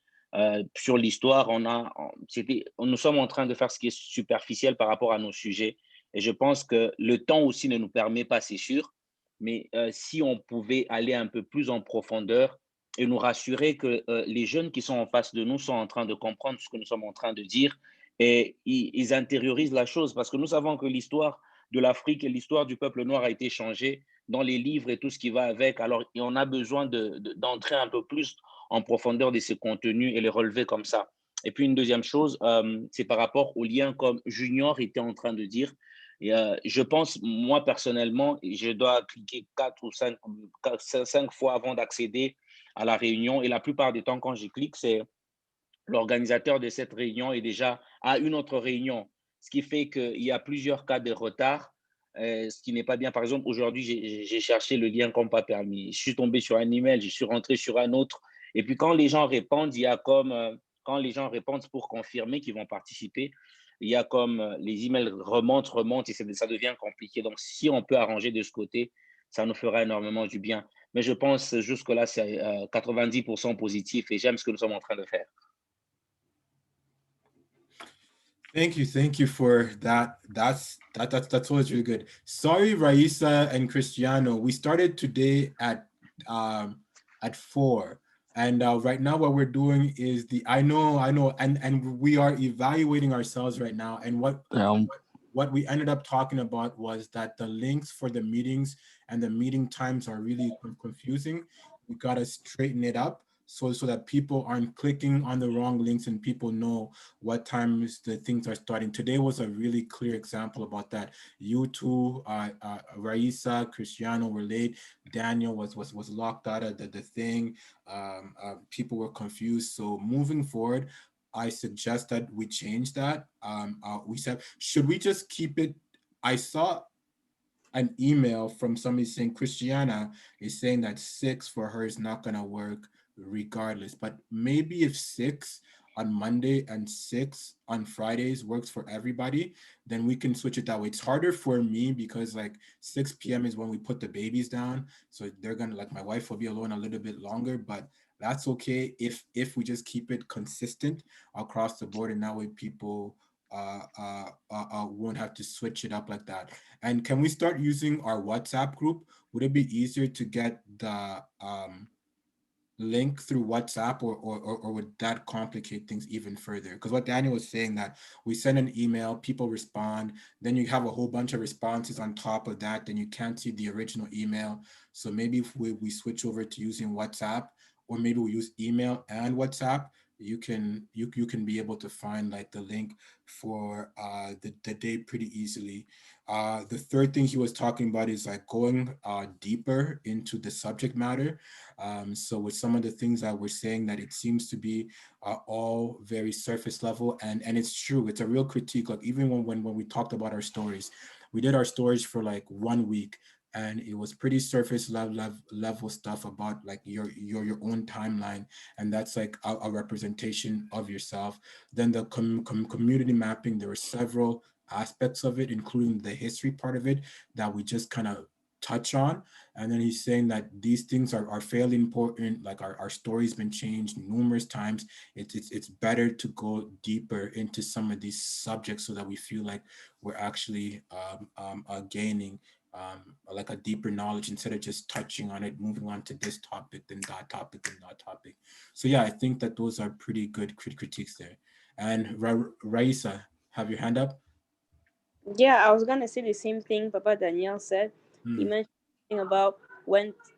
sur l'histoire, nous sommes en train de faire ce qui est superficiel par rapport à nos sujets. Et je pense que le temps aussi ne nous permet pas, c'est sûr. Mais si on pouvait aller un peu plus en profondeur et nous rassurer que les jeunes qui sont en face de nous sont en train de comprendre ce que nous sommes en train de dire et ils intériorisent la chose parce que nous savons que l'histoire de l'Afrique et l'histoire du peuple noir a été changée dans les livres et tout ce qui va avec. Alors, on a besoin d'entrer un peu plus en profondeur de ces contenus et les relever comme ça. Et puis, une deuxième chose, c'est par rapport au lien comme Junior était en train de dire. Et, je pense, moi, personnellement, je dois cliquer 4 ou 5 fois avant d'accéder à la réunion. Et la plupart du temps, quand je clique, c'est l'organisateur de cette réunion est déjà à une autre réunion, ce qui fait qu'il y a plusieurs cas de retard, ce qui n'est pas bien. Par exemple, aujourd'hui, j'ai cherché le lien comme pas permis. Je suis tombé sur un email, je suis rentré sur un autre. Et puis, quand les gens répondent, il y a comme, quand les gens répondent pour confirmer qu'ils vont participer, il y a comme les emails remontent et ça devient compliqué. Donc, si on peut arranger de ce côté, ça nous fera énormément du bien. Mais je pense jusque-là, c'est 90% positif et j'aime ce que nous sommes en train de faire. Thank you for that. That's always really good. Sorry, Raisa and Cristiano. We started today at 4, and right now what we're doing is I know, and we are evaluating ourselves right now. And what we ended up talking about was that the links for the meetings and the meeting times are really confusing. We gotta straighten it up so that people aren't clicking on the wrong links and people know what times the things are starting. Today was a really clear example about that. You two, Raisa, Cristiano were late. Daniel was locked out of the thing. People were confused. So moving forward, I suggest that we change that. We said, should we just keep it? I saw an email from somebody saying Christiana is saying that 6 for her is not going to work regardless. But maybe if 6 on Monday and 6 on Fridays works for everybody, then we can switch it that way. It's harder for me because like 6 p.m. is when we put the babies down. So they're going to, like, my wife will be alone a little bit longer, but that's okay if we just keep it consistent across the board, and that way people won't have to switch it up like that. And can we start using our WhatsApp group? Would it be easier to get the link through WhatsApp, or would that complicate things even further? Because what Daniel was saying, that we send an email, people respond, then you have a whole bunch of responses on top of that, then you can't see the original email. So maybe if we switch over to using WhatsApp, or maybe we use email and WhatsApp, you can be able to find like the link for the day pretty easily. The third thing he was talking about is like going deeper into the subject matter. So with some of the things that we're saying, that it seems to be all very surface level, and it's true. It's a real critique. Like even when we talked about our stories, we did our stories for like 1 week, and it was pretty surface level stuff about like your own timeline, and that's like a representation of yourself. Then the community mapping, there were several aspects of it, including the history part of it, that we just kind of touch on. And then he's saying that these things are fairly important. Like our story's been changed numerous times. It's better to go deeper into some of these subjects so that we feel like we're actually gaining like a deeper knowledge, instead of just touching on it, moving on to this topic, then that topic, and that topic. So yeah, I think that those are pretty good critiques there. And Raisa, have your hand up? Yeah, I was gonna say the same thing Papa Daniel said. He Hmm. mentioned something about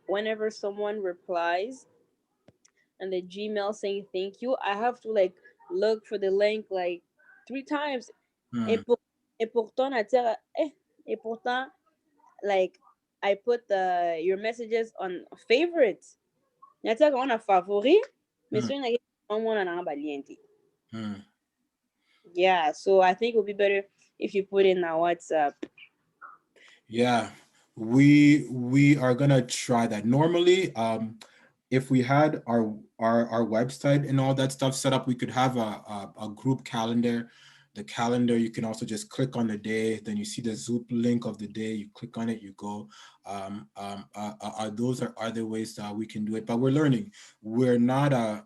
whenever someone replies and the Gmail saying thank you, I have to like look for the link like 3 times. Hmm. Et, pour, et pourtant, et pourtant, like I put your messages on favorites. Natira on a favori, mais Hmm. so na someone na baliente. Hmm. Yeah, so I think it would be better if you put in a WhatsApp. Yeah, we are gonna try that. Normally, if we had our website and all that stuff set up, we could have a group calendar. The calendar, you can also just click on the day, then you see the Zoom link of the day, you click on it, you go. Those are other ways that we can do it, but we're learning. We're not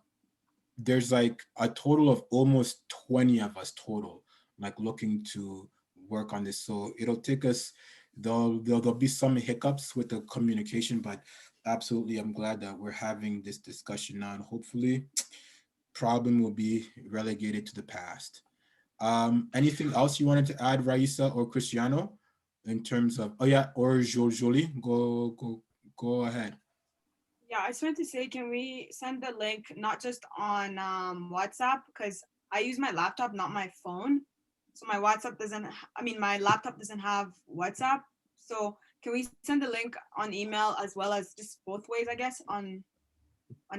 there's like a total of almost 20 of us total, like looking to work on this. So it'll take us, there'll be some hiccups with the communication, but absolutely, I'm glad that we're having this discussion now, and hopefully problem will be relegated to the past. Anything else you wanted to add, Raisa or Cristiano, in terms of, oh yeah, or Jolie, go ahead. Yeah, I just wanted to say, can we send the link not just on WhatsApp? Because I use my laptop, not my phone. So my WhatsApp doesn't, my laptop doesn't have WhatsApp. So can we send the link on email as well as just both ways, I guess, on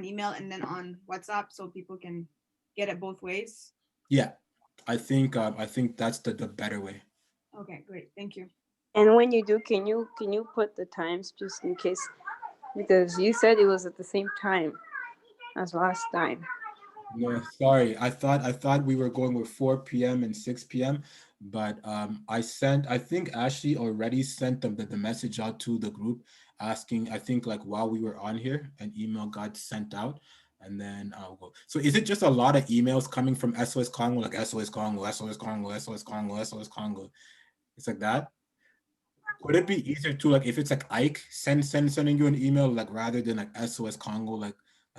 email and then on WhatsApp, so people can get it both ways? Yeah, I think that's the better way. Okay, great. Thank you. And when you do, can you put the times just in case? Because you said it was at the same time as last time. No, sorry. I thought we were going with 4 p.m. and 6 p.m. But I think Ashley already sent them the message out to the group asking, I think like while we were on here, an email got sent out, and then I'll go. So is it just a lot of emails coming from SOS Congo, like SOS Congo, SOS Congo, SOS Congo, SOS Congo? It's like that. Would it be easier to, like, if it's like Ike sending you an email, like rather than like SOS Congo, like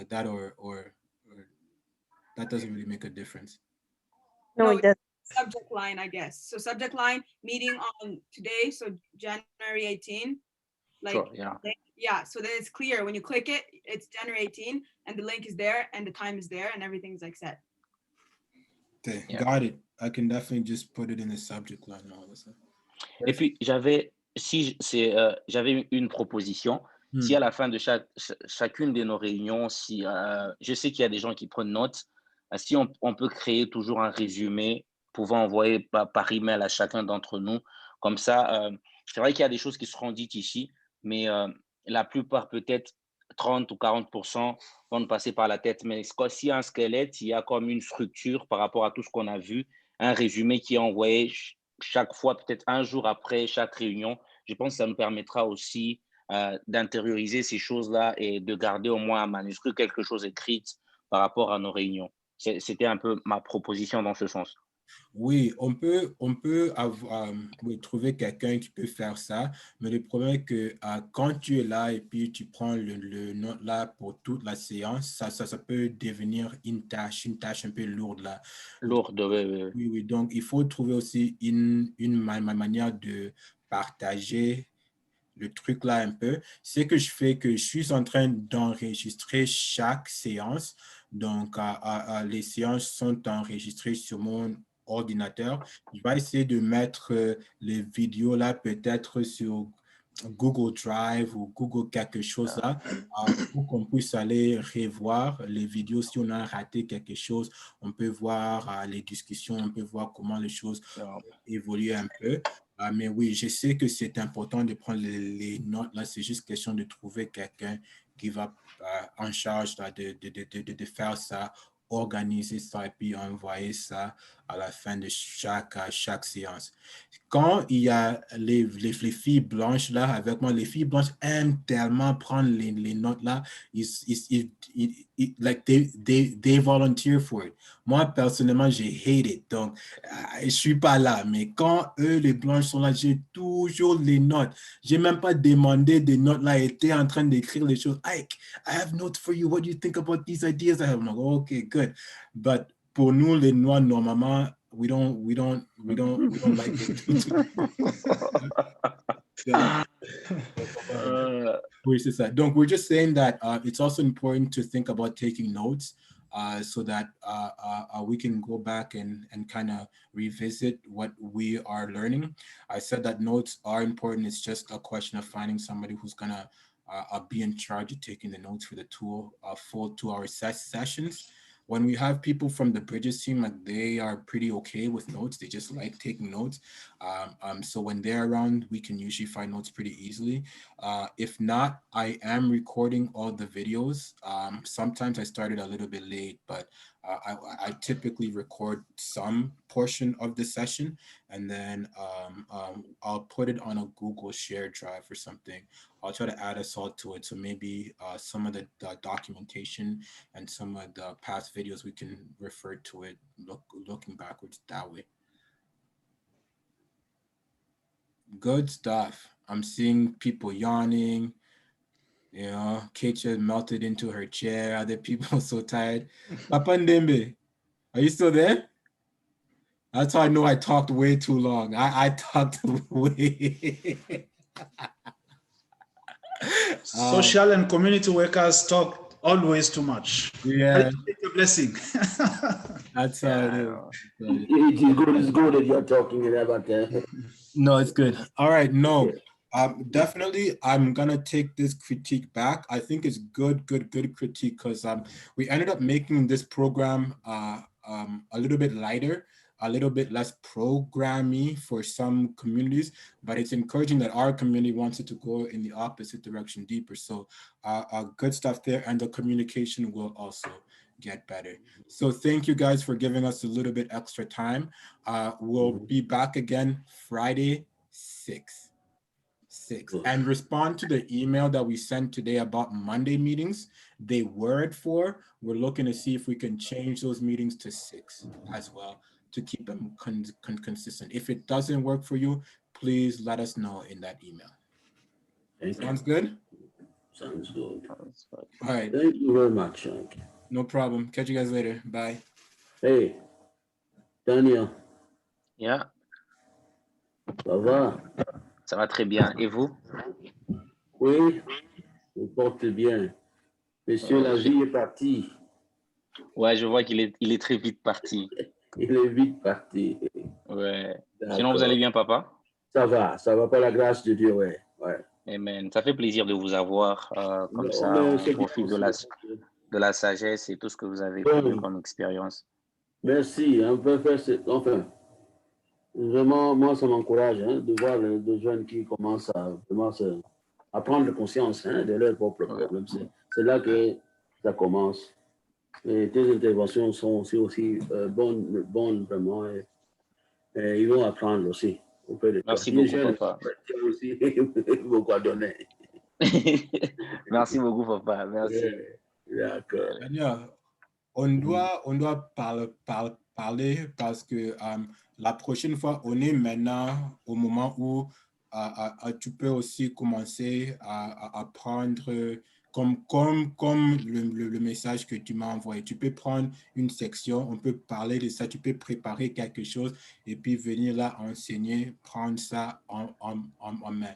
that, or that doesn't really make a difference? No, No, it doesn't. subject line, I guess. So subject line, meeting on today, so January 18. Like, Sure, yeah. yeah, so then it's clear. When you click it, it's January 18, and the link is there, and the time is there, and everything's like set. Okay, Yeah. got it. I can definitely just put it in the subject line all of a sudden. Et puis, j'avais une proposition. Si à la fin de chacune de nos réunions, si je sais qu'il y a des gens qui prennent note, si on peut créer toujours un résumé pouvant envoyer par email à chacun d'entre nous, comme ça, c'est vrai qu'il y a des choses qui seront dites ici, mais la plupart, peut-être 30 ou 40%, vont nous passer par la tête. Mais s'il y a un squelette, il y a comme une structure par rapport à tout ce qu'on a vu, un résumé qui est envoyé chaque fois, peut-être un jour après chaque réunion. Je pense que ça nous permettra aussi d'intérioriser ces choses-là et de garder au moins un manuscrit, quelque chose écrit par rapport à nos réunions. C'était un peu ma proposition dans ce sens. Oui, on peut oui, trouver quelqu'un qui peut faire ça, mais le problème est que quand tu es là et puis tu prends le note là pour toute la séance, ça peut devenir une tâche un peu lourde là. Lourde, oui. Oui, donc il faut trouver aussi une manière de partager le truc là un peu, c'est que je fais que je suis en train d'enregistrer chaque séance. Donc, les séances sont enregistrées sur mon ordinateur. Je vais essayer de mettre les vidéos là peut-être sur Google Drive ou Google quelque chose là pour qu'on puisse aller revoir les vidéos. Si on a raté quelque chose, on peut voir les discussions, on peut voir comment les choses évoluent un peu. Mais oui, je sais que c'est important de prendre les notes là. C'est juste question de trouver quelqu'un qui va en charge là, de faire ça, organiser ça et puis envoyer ça à la fin de chaque séance. Quand il y a les filles blanches là avec moi, les filles blanches aiment tellement prendre les notes là, like they volunteer for it. Moi, personnellement, j'ai hate it. Donc, je suis pas là. Mais quand eux, les blanches sont là, j'ai toujours les notes. J'ai même pas demandé des notes là, j'étais en train d'écrire les choses. Ike, I have notes for you. What do you think about these ideas I have? I'm like, okay, good. But pour nous, les noirs, normalement, we don't like it. Oui, c'est ça. Donc, we're just saying that it's also important to think about taking notes so that we can go back and kind of revisit what we are learning. I said that notes are important. It's just a question of finding somebody who's going to be in charge of taking the notes for the full 2-hour sessions. When we have people from the Bridges team, like they are pretty okay with notes. They just like taking notes. So when they're around, we can usually find notes pretty easily. If not, I am recording all the videos. Sometimes I started a little bit late, but I typically record some portion of the session, and then I'll put it on a Google Share drive or something. I'll try to add us all to it. So maybe some of the documentation and some of the past videos, we can refer to it looking backwards that way. Good stuff. I'm seeing people yawning. You know, Keisha melted into her chair. Other people are so tired. Papa Ndembe, are you still there? That's how I know I talked way too long. I talked way. Social and community workers talk always too much. Yeah. It's a blessing. That's how it is. It's good that you're talking about that. No, it's good. All right. No, definitely. I'm going to take this critique back. I think it's good critique because we ended up making this program a little bit lighter, a little bit less programmy for some communities, but it's encouraging that our community wants it to go in the opposite direction, deeper. So good stuff there, and the communication will also get better. So thank you guys for giving us a little bit extra time. We'll be back again Friday, 6. And respond to the email that we sent today about Monday meetings. They were at 4. We're looking to see if we can change those meetings to 6 as well to keep them consistent. If it doesn't work for you, please let us know in that email. Sounds good? Sounds good. All right. Thank you very much. No problem. Catch you guys later. Bye. Hey, Daniel. Yeah. Ça va? Ça va très bien. Et vous? Oui, je porte bien. Monsieur, la vie est partie. Ouais, je vois qu'il est très vite parti. Il est vite parti. Ouais. Sinon, vous allez bien, papa? Ça va par la grâce de Dieu, ouais. Amen. Ça fait plaisir de vous avoir comme ça, au profit de la sagesse et tout ce que vous avez connu comme expérience. Merci. On peut faire enfin, vraiment, moi, ça m'encourage de voir des jeunes qui commencent à prendre conscience de leurs propres problèmes. C'est là que ça commence. Et tes interventions sont aussi bonnes vraiment. Et ils vont apprendre aussi auprès de toi. Merci beaucoup, papa. Tu as aussi beaucoup à donner. Merci beaucoup, papa. Merci. D'accord. On doit parler parce que la prochaine fois, on est maintenant au moment où tu peux aussi commencer à prendre comme le message que tu m'as envoyé. Tu peux prendre une section, on peut parler de ça, tu peux préparer quelque chose et puis venir là enseigner, prendre ça en main.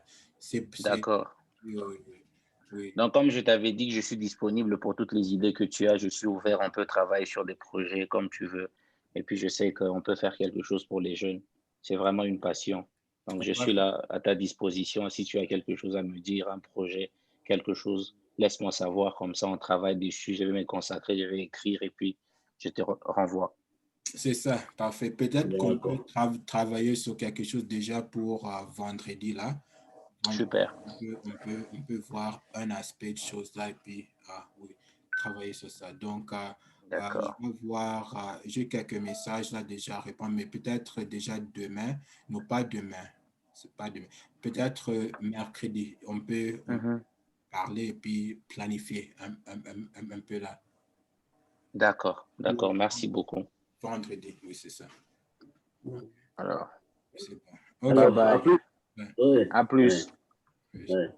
D'accord. Oui, oui, oui, oui. Donc, comme je t'avais dit que je suis disponible pour toutes les idées que tu as, je suis ouvert, on peut travailler sur des projets comme tu veux. Et puis, je sais qu'on peut faire quelque chose pour les jeunes. C'est vraiment une passion. Donc, je suis là à ta disposition. Si tu as quelque chose à me dire, un projet, quelque chose, laisse-moi savoir. Comme ça, on travaille dessus. Je vais me consacrer, je vais écrire et puis je te renvoie. C'est ça, parfait. Peut-être qu'on peut D'accord. travailler sur quelque chose déjà pour vendredi là. Super. On peut voir un aspect de choses là et puis oui, travailler sur ça. Donc, D'accord. je vais voir, j'ai quelques messages là déjà à répondre, mais peut-être déjà demain, non pas demain, c'est pas demain, peut-être mercredi, on peut parler et puis planifier un peu là. D'accord, d'accord. Merci beaucoup. Vendredi, oui, c'est ça. Alors, C'est bon. bye Ok. bye. À plus. Ouais. Ouais, À plus. ouais.